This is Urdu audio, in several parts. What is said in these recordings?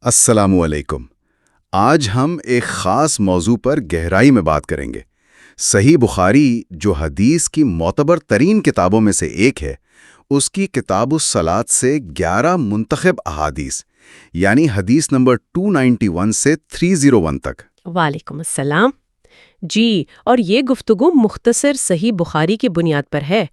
السلام علیکم۔ آج ہم ایک خاص موضوع پر گہرائی میں بات کریں گے۔ صحیح بخاری جو حدیث کی معتبر ترین کتابوں میں سے ایک ہے، اس کی کتاب الصلاۃ سے 11 منتخب احادیث، یعنی حدیث نمبر 291 سے 301 تک۔ وعلیکم السلام۔ جی، اور یہ گفتگو مختصر صحیح بخاری کی بنیاد پر ہے۔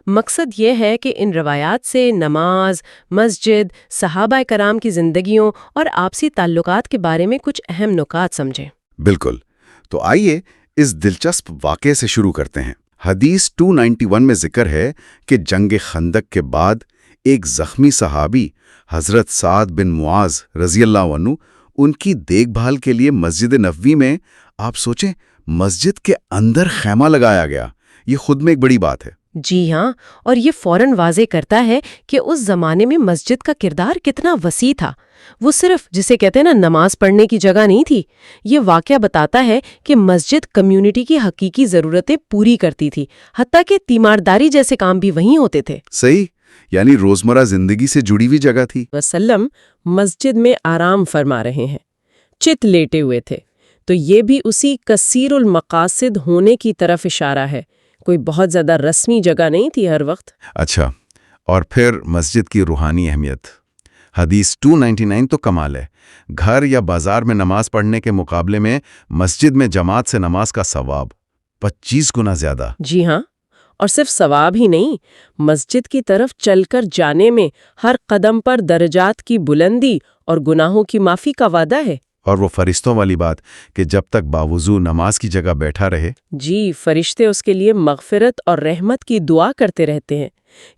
مقصد یہ ہے کہ ان روایات سے نماز، مسجد، صحابہ کرام کی زندگیوں اور آپسی تعلقات کے بارے میں کچھ اہم نکات سمجھیں۔ بالکل، تو آئیے اس دلچسپ واقعے سے شروع کرتے ہیں۔ حدیث 291 میں ذکر ہے کہ جنگ خندق کے بعد ایک زخمی صحابی حضرت سعد بن معاذ رضی اللہ عنہ ان کی دیکھ بھال کے لیے مسجد نبوی میں، آپ سوچیں، مسجد کے اندر خیمہ لگایا گیا۔ یہ خود میں ایک بڑی بات ہے۔ جی ہاں، اور یہ فوراً واضح کرتا ہے کہ اس زمانے میں مسجد کا کردار کتنا وسیع تھا۔ وہ صرف جسے کہتے ہیں نا نماز پڑھنے کی جگہ نہیں تھی۔ یہ واقعہ بتاتا ہے کہ مسجد کمیونٹی کی حقیقی ضرورتیں پوری کرتی تھی، حتیٰ کہ تیمارداری جیسے کام بھی وہیں ہوتے تھے۔ صحیح، یعنی روزمرہ زندگی سے جڑی ہوئی جگہ تھی۔ وسلم مسجد میں آرام فرما رہے ہیں، چت لیٹے ہوئے تھے، تو یہ بھی اسی کثیر المقاصد ہونے کی طرف اشارہ ہے۔ کوئی بہت زیادہ رسمی جگہ نہیں تھی ہر وقت۔ اچھا، اور پھر مسجد کی روحانی اہمیت۔ حدیث 299 تو کمال ہے۔ گھر یا بازار میں نماز پڑھنے کے مقابلے میں مسجد میں جماعت سے نماز کا ثواب 25 گنا زیادہ۔ جی ہاں، اور صرف ثواب ہی نہیں، مسجد کی طرف چل کر جانے میں ہر قدم پر درجات کی بلندی اور گناہوں کی معافی کا وعدہ ہے۔ اور وہ فرشتوں والی بات کہ جب تک باوضو نماز کی جگہ بیٹھا رہے۔ جی، فرشتے اس کے لیے مغفرت اور رحمت کی دعا کرتے رہتے ہیں۔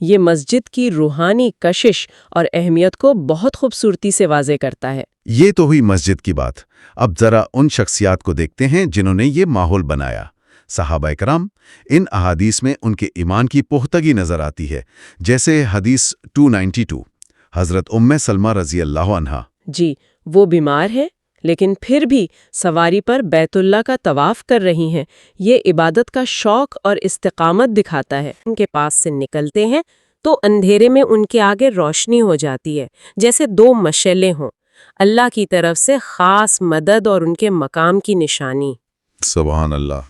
یہ مسجد کی روحانی کشش اور اہمیت کو بہت خوبصورتی سے واضح کرتا ہے۔ یہ تو ہوئی مسجد کی بات۔ اب ذرا ان شخصیات کو دیکھتے ہیں جنہوں نے یہ ماحول بنایا۔ صحابہ کرام، ان احادیث میں ان کے ایمان کی پختگی نظر آتی ہے، جیسے حدیث 292، حضرت ام سلمہ رضی اللہ عنہا۔ جی، وہ بیمار ہے لیکن پھر بھی سواری پر بیت اللہ کا طواف کر رہی ہیں۔ یہ عبادت کا شوق اور استقامت دکھاتا ہے۔ ان کے پاس سے نکلتے ہیں تو اندھیرے میں ان کے آگے روشنی ہو جاتی ہے، جیسے 2 مشعلیں ہوں، اللہ کی طرف سے خاص مدد اور ان کے مقام کی نشانی۔ سبحان اللہ۔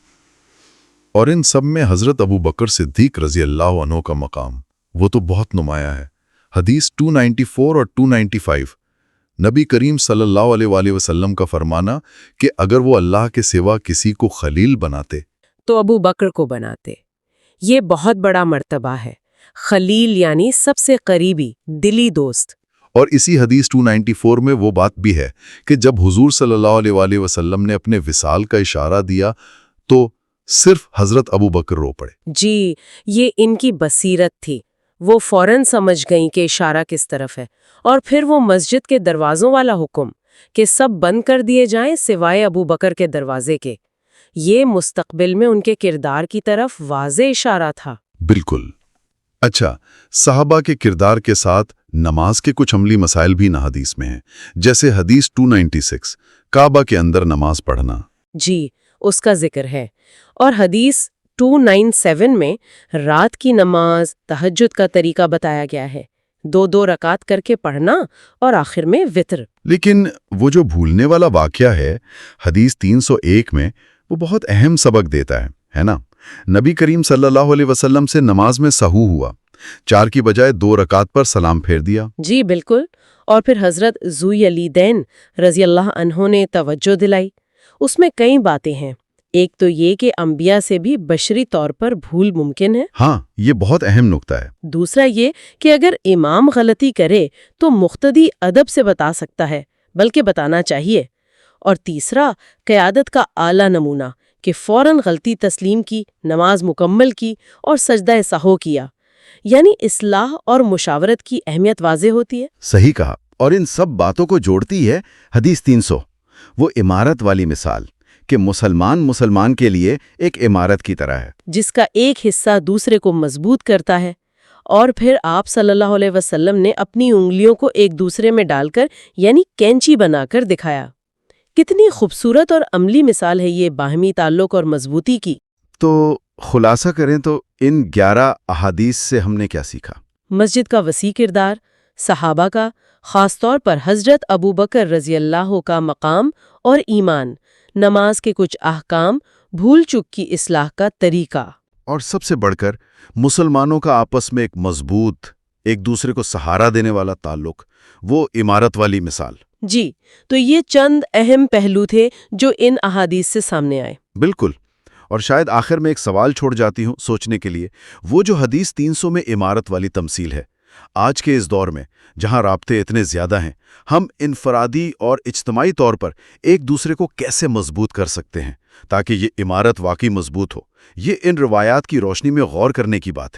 اور ان سب میں حضرت ابو بکر صدیق رضی اللہ عنہ کا مقام، وہ تو بہت نمایاں ہے۔ حدیث 294 اور 295، نبی کریم صلی اللہ علیہ وآلہ وسلم کا فرمانا کہ اگر وہ اللہ کے سوا کسی کو خلیل بناتے تو ابو بکر کو بناتے۔ یہ بہت بڑا مرتبہ ہے۔ خلیل یعنی سب سے قریبی، دلی دوست۔ اور اسی حدیث 294 میں وہ بات بھی ہے کہ جب حضور صلی اللہ علیہ وآلہ وسلم نے اپنے وصال کا اشارہ دیا تو صرف حضرت ابو بکر رو پڑے۔ جی، یہ ان کی بصیرت تھی۔ وہ فوراً سمجھ گئیں کہ اشارہ کس طرف ہے، اور پھر وہ مسجد کے دروازوں والا حکم کہ سب بند کر دیے جائیں سوائے ابو بکر کے دروازے کے، یہ مستقبل میں ان کے کردار کی طرف واضح اشارہ تھا۔ بالکل۔ اچھا، صحابہ کے کردار کے ساتھ نماز کے کچھ عملی مسائل بھی نہ حدیث میں ہیں، جیسے حدیث 296، کعبہ کے اندر نماز پڑھنا۔ جی، اس کا ذکر ہے۔ اور حدیث 297 میں رات کی نماز، تہجد کا طریقہ بتایا گیا ہے، 2 رکعت کر کے پڑھنا اور آخر میں وتر۔ لیکن وہ جو بھولنے والا واقعہ ہے حدیث 301 میں، وہ بہت اہم سبق دیتا ہے نا؟ نبی کریم صلی اللہ علیہ وسلم سے نماز میں سہو ہوا، 4 کی بجائے 2 رکعت پر سلام پھیر دیا۔ جی بالکل، اور پھر حضرت ذوی الیدین رضی اللہ عنہ نے توجہ دلائی۔ اس میں کئی باتیں ہیں۔ ایک تو یہ کہ انبیاء سے بھی بشری طور پر بھول ممکن ہے۔ ہاں، یہ بہت اہم نکتہ ہے۔ دوسرا یہ کہ اگر امام غلطی کرے تو مقتدی ادب سے بتا سکتا ہے، بلکہ بتانا چاہیے۔ اور تیسرا، قیادت کا اعلیٰ نمونہ کہ فوراً غلطی تسلیم کی، نماز مکمل کی اور سجدہ سہو کیا، یعنی اصلاح اور مشاورت کی اہمیت واضح ہوتی ہے۔ صحیح کہا۔ اور ان سب باتوں کو جوڑتی ہے حدیث 300، وہ عمارت والی مثال کہ مسلمان کے لیے ایک عمارت کی طرح ہے، جس کا ایک حصہ دوسرے کو مضبوط کرتا ہے۔ اور پھر آپ صلی اللہ علیہ وسلم نے اپنی انگلیوں کو ایک دوسرے میں ڈال کر، یعنی کینچی بنا کر دکھایا۔ کتنی خوبصورت اور عملی مثال ہے یہ باہمی تعلق اور مضبوطی کی۔ تو خلاصہ کریں تو ان 11 احادیث سے ہم نے کیا سیکھا؟ مسجد کا وسیع کردار، صحابہ کا، خاص طور پر حضرت ابو بکر رضی اللہ کا مقام اور ایمان، نماز کے کچھ احکام، بھول چک کی اصلاح کا طریقہ۔ اور سب سے بڑھ کر مسلمانوں کا آپس میں ایک مضبوط، ایک دوسرے کو سہارا دینے والا تعلق، وہ عمارت والی مثال۔ جی، تو یہ چند اہم پہلو تھے جو ان احادیث سے سامنے آئے۔ بالکل، اور شاید آخر میں ایک سوال چھوڑ جاتی ہوں سوچنے کے لیے، وہ جو حدیث 300 میں عمارت والی تمثیل ہے۔ آج کے اس دور میں جہاں رابطے اتنے زیادہ ہیں، ہم انفرادی اور اجتماعی طور پر ایک دوسرے کو کیسے مضبوط کر سکتے ہیں تاکہ یہ عمارت واقعی مضبوط ہو؟ یہ ان روایات کی روشنی میں غور کرنے کی بات ہے۔